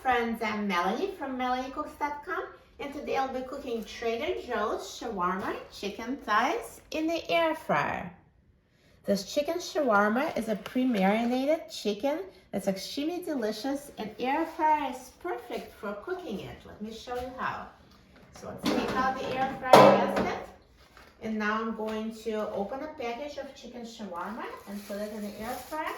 friends, I'm Melanie from melaniecooks.com, and today I'll be cooking Trader Joe's shawarma chicken thighs in the air fryer. This chicken shawarma is a pre-marinated chicken that's extremely delicious, and air fryer is perfect for cooking it. Let me show you how. So let's take out the air fryer basket, and now I'm going to open a package of chicken shawarma and put it in the air fryer.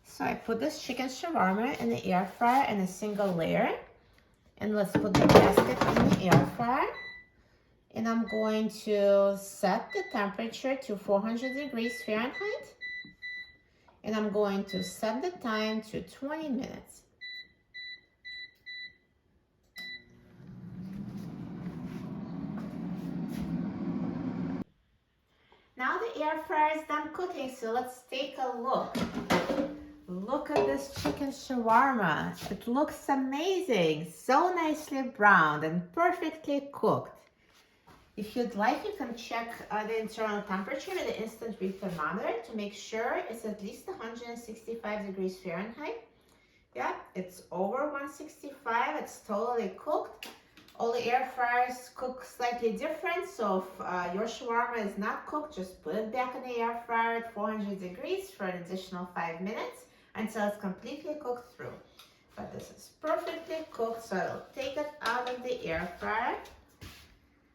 So I put this chicken shawarma in the air fryer in a single layer. And let's put the basket in the air fryer. And I'm going to set the temperature to 400 degrees Fahrenheit. And I'm going to set the time to 20 minutes. Now the air fryer is done cooking, so let's take a look. Look at this chicken shawarma. It looks amazing. So nicely browned and perfectly cooked. If you'd like, you can check the internal temperature with the instant read thermometer to make sure it's at least 165 degrees Fahrenheit. Yeah, it's over 165. It's totally cooked. All the air fryers cook slightly different, so if your shawarma is not cooked, just put it back in the air fryer at 400 degrees for an additional 5 minutes until it's completely cooked through. But this is perfectly cooked, so I'll take it out of the air fryer.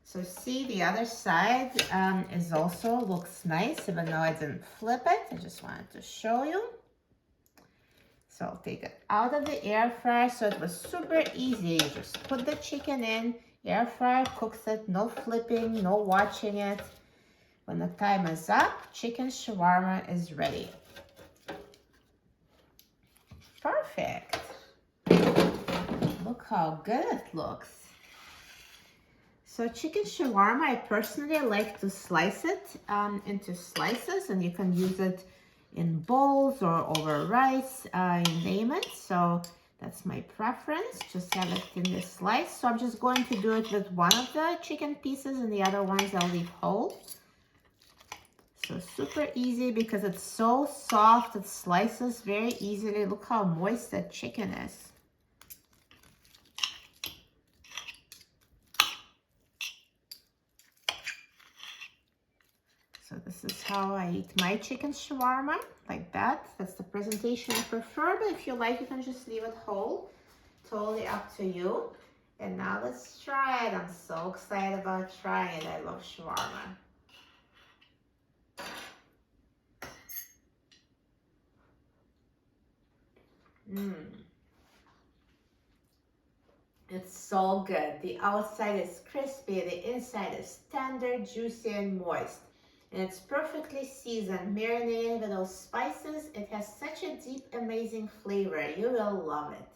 So see, the other side is also looks nice, even though I didn't flip it. I just wanted to show you. So I'll take it out of the air fryer. So it was super easy. You just put the chicken in, air fryer cooks it, no flipping, no watching it. When the time is up, chicken shawarma is ready. Perfect. Look how good it looks. So chicken shawarma, I personally like to slice it into slices, and you can use it in bowls or over rice, you name it. So that's my preference, just have it in this slice. So I'm just going to do it with one of the chicken pieces, and the other ones I'll leave whole. So super easy because it's so soft, it slices very easily. Look how moist that chicken is. So this is how I eat my chicken shawarma, like that. That's the presentation I prefer, but if you like, you can just leave it whole. Totally up to you. And now let's try it. I'm so excited about trying it. I love shawarma. It's so good. The outside is crispy, the inside is tender, juicy, and moist. And it's perfectly seasoned, marinated with those spices. It has such a deep, amazing flavor. You will love it.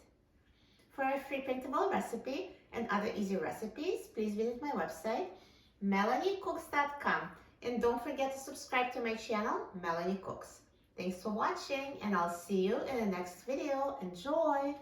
For a free printable recipe and other easy recipes, please visit my website, melaniecooks.com. And don't forget to subscribe to my channel, Melanie Cooks. Thanks for watching, and I'll see you in the next video. Enjoy!